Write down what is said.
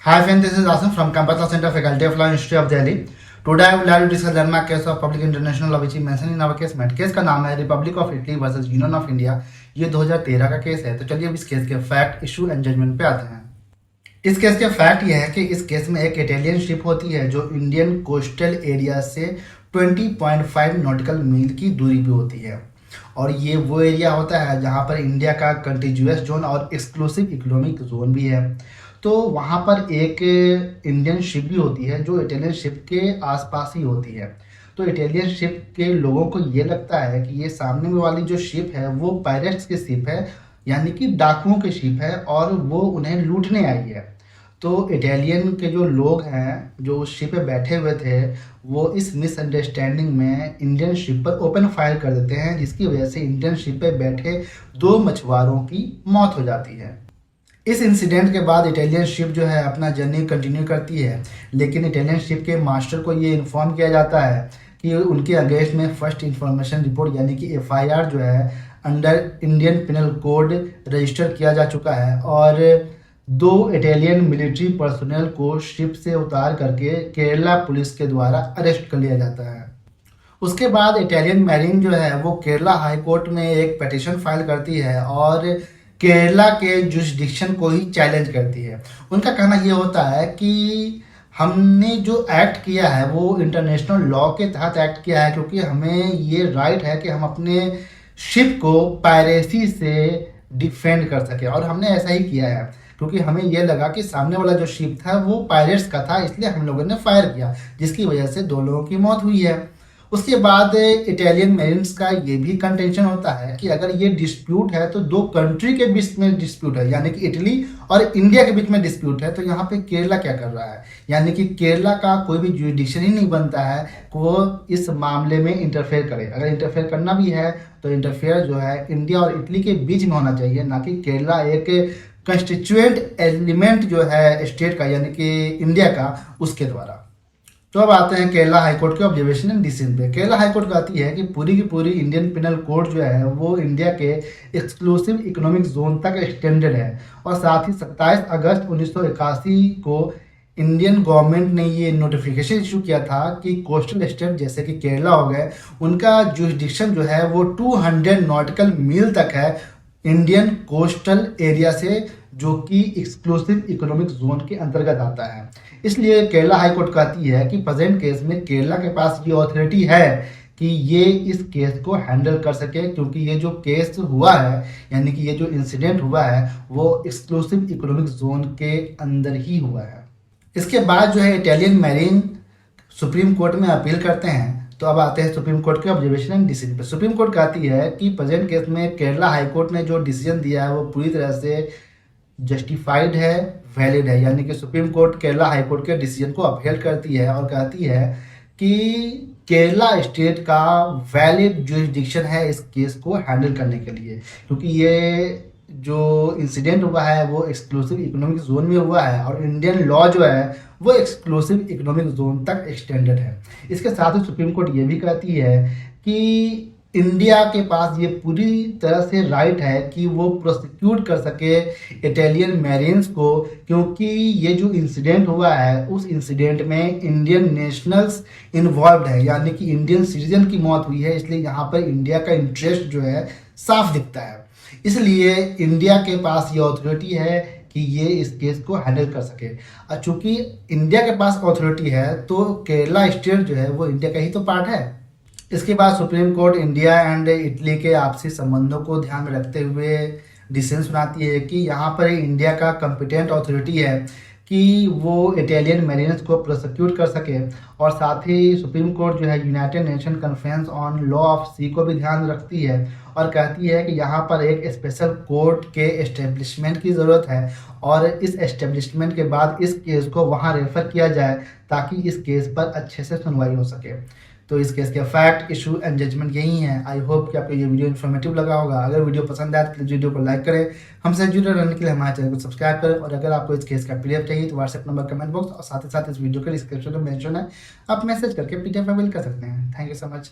Hi friends, this is Asim from Campus Law Center, Faculty of Law, Institute of Delhi. Today I would like to discuss landmark case of public international law which is mentioned in our case met. Case का नाम है Republic of Italy versus union of India. ये 2013 का case है। तो चलिए अब इस केस के फैक्ट, इशू एंड जजमेंट पे आते हैं। इस केस के फैक्ट ये है कि इस केस में एक इटालियन शिप होती है जो इंडियन कोस्टल एरिया से 20.5 नॉटिकल मील की दूरी पे होती है, और ये वो एरिया होता है जहाँ पर इंडिया का कंटिन्यूअस जोन और एक्सक्लूसिव इकोनॉमिक जोन भी है। तो वहाँ पर एक इंडियन शिप भी होती है जो इटालियन शिप के आसपास ही होती है। तो इटालियन शिप के लोगों को ये लगता है कि ये सामने में वाली जो शिप है वो पायरेट्स की शिप है, यानी कि डाकुओं की शिप है, और वो उन्हें लूटने आई है। तो इटालियन के जो लोग हैं जो उस शिप पे बैठे हुए थे, वो इस मिसअंडरस्टैंडिंग में इंडियन शिप पर ओपन फायर कर देते हैं, जिसकी वजह से इंडियन शिप पे बैठे 2 मछुआरों की मौत हो जाती है। इस इंसिडेंट के बाद इटालियन शिप जो है अपना जर्नी कंटिन्यू करती है, लेकिन इटालियन शिप के मास्टर को ये इन्फॉर्म किया जाता है कि उनके अगेंस्ट में फर्स्ट इंफॉर्मेशन रिपोर्ट यानी कि एफआईआर जो है under Indian penal code register किया जा चुका है, और 2 इटालियन मिलिट्री पर्सनल को शिप से उतार करके केरला पुलिस के द्वारा अरेस्ट कर लिया जाता है। उसके बाद इटालियन मैरीन जो है वो केरला हाई कोर्ट में एक पिटीशन फाइल करती है और केरला के जुरिस्डिक्शन को ही चैलेंज करती है। उनका कहना ये होता है कि हमने जो एक्ट किया है वो इंटरनेशनल लॉ के तहत एक्ट किया है, क्योंकि हमें ये राइट है कि हम अपने शिप को पायरेसी से डिफेंड कर सके, और हमने ऐसा ही किया है क्योंकि हमें ये लगा कि सामने वाला जो शिप था वो पायरेट्स का था, इसलिए हम लोगों ने फायर किया, जिसकी वजह से 2 लोगों की मौत हुई है। उसके बाद इटालियन मेरिन्स का ये भी कंटेंशन होता है कि अगर ये डिस्प्यूट है तो 2 कंट्री के बीच में डिस्प्यूट है, यानी कि इटली और इंडिया के बीच में डिस्प्यूट है, तो यहाँ पे केरला क्या कर रहा है, यानी कि केरला का कोई भी जुरिडिक्शन ही नहीं बनता है कि वो इस मामले में इंटरफेयर करे। अगर इंटरफेयर करना भी है तो इंटरफेयर जो है इंडिया और इटली के बीच में होना चाहिए, ना कि केरला एक कंस्टिट्यूएंट एलिमेंट जो है स्टेट का यानी कि इंडिया का, उसके द्वारा। तो अब आते हैं केरला हाईकोर्ट के ऑब्जर्वेशन एंड डिसीजन पे। केरला हाईकोर्ट कहती है कि पूरी की पूरी इंडियन पिनल कोड जो है वो इंडिया के एक्सक्लूसिव इकोनॉमिक जोन तक एक्सटेंडेड है, और साथ ही 27 अगस्त 1981 को इंडियन गवर्नमेंट ने ये नोटिफिकेशन इशू किया था कि कोस्टल स्टेट जैसे कि केरला हो गए, उनका जुरिस्डिक्शन जो है वो 200 नॉटिकल मील तक है इंडियन कोस्टल एरिया से, जो कि एक्सक्लूसिव इकोनॉमिक जोन के अंतर्गत आता है। इसलिए केरला हाईकोर्ट कहती है कि प्रेजेंट केस में केरला के पास ये अथॉरिटी है कि ये इस केस को हैंडल कर सके, क्योंकि ये जो केस हुआ है यानी कि ये जो इंसिडेंट हुआ है वो एक्सक्लूसिव इकोनॉमिक जोन के अंदर ही हुआ है। इसके बाद जो है इटालियन मैरीन सुप्रीम कोर्ट में अपील करते हैं। तो अब आते हैं सुप्रीम कोर्ट के ऑब्जर्वेशन एंड डिसीजन पर। सुप्रीम कोर्ट कहती है कि प्रेजेंट केस में केरला हाईकोर्ट ने जो डिसीजन दिया है वो पूरी तरह से जस्टिफाइड है, वैलिड है, यानी कि सुप्रीम कोर्ट केरला हाईकोर्ट के डिसीजन को अपहेल्ड करती है और कहती है कि केरला स्टेट का वैलिड जुरिस्डिक्शन है इस केस को हैंडल करने के लिए, क्योंकि ये जो इंसिडेंट हुआ है वो एक्सक्लूसिव इकोनॉमिक जोन में हुआ है, और इंडियन लॉ जो है वो एक्सक्लूसिव इकोनॉमिक जोन तक एक्सटेंडेड है। इसके साथ ही सुप्रीम कोर्ट ये भी कहती है कि इंडिया के पास ये पूरी तरह से राइट है कि वो प्रोसिक्यूट कर सके इटालियन मैरीन्स को, क्योंकि ये जो इंसिडेंट हुआ है उस इंसिडेंट में इंडियन नेशनल्स इन्वॉल्व है, यानी कि इंडियन सिटीजन की मौत हुई है। इसलिए यहाँ पर इंडिया का इंटरेस्ट जो है साफ दिखता है। इसलिए इंडिया के पास ये अथॉरिटी है कि ये इस केस को हैंडल कर सके। और चूंकि इंडिया के पास अथॉरिटी है तो केरला स्टेट जो है वो इंडिया का ही तो पार्ट है। इसके बाद supreme court India and Italy के आपसी संबंधों को ध्यान में रखते हुए डिसीजन सुनाती है कि यहाँ पर इंडिया का कॉम्पिटेंट अथॉरिटी है कि वो इटालियन मैरीन्स को प्रोसिक्यूट कर सके, और साथ ही सुप्रीम कोर्ट जो है United Nation Conference on Law of Sea को भी ध्यान रखती है और कहती है कि यहाँ पर एक स्पेशल कोर्ट के एस्टेब्लिशमेंट की ज़रूरत है, और इस एस्टेब्लिशमेंट के बाद इस केस को वहाँ रेफर किया जाए ताकि इस केस पर अच्छे से सुनवाई हो सके। तो इस केस के फैक्ट, इशू एंड जजमेंट यही हैं। आई होप कि आपको ये वीडियो इन्फॉर्मेटिव लगा होगा। अगर वीडियो पसंद आए तो प्लीज़ वीडियो को लाइक करें, हमसे जुड़े रहने के लिए हमारे चैनल को सब्सक्राइब करें, और अगर आपको इस केस का पीडीएफ चाहिए तो व्हाट्सएप नंबर, कमेंट बॉक्स और साथ ही साथ इस वीडियो के डिस्क्रिप्शन में मेंशन है, आप मैसेज करके पीडीएफ अवेल कर सकते हैं। Thank you so much.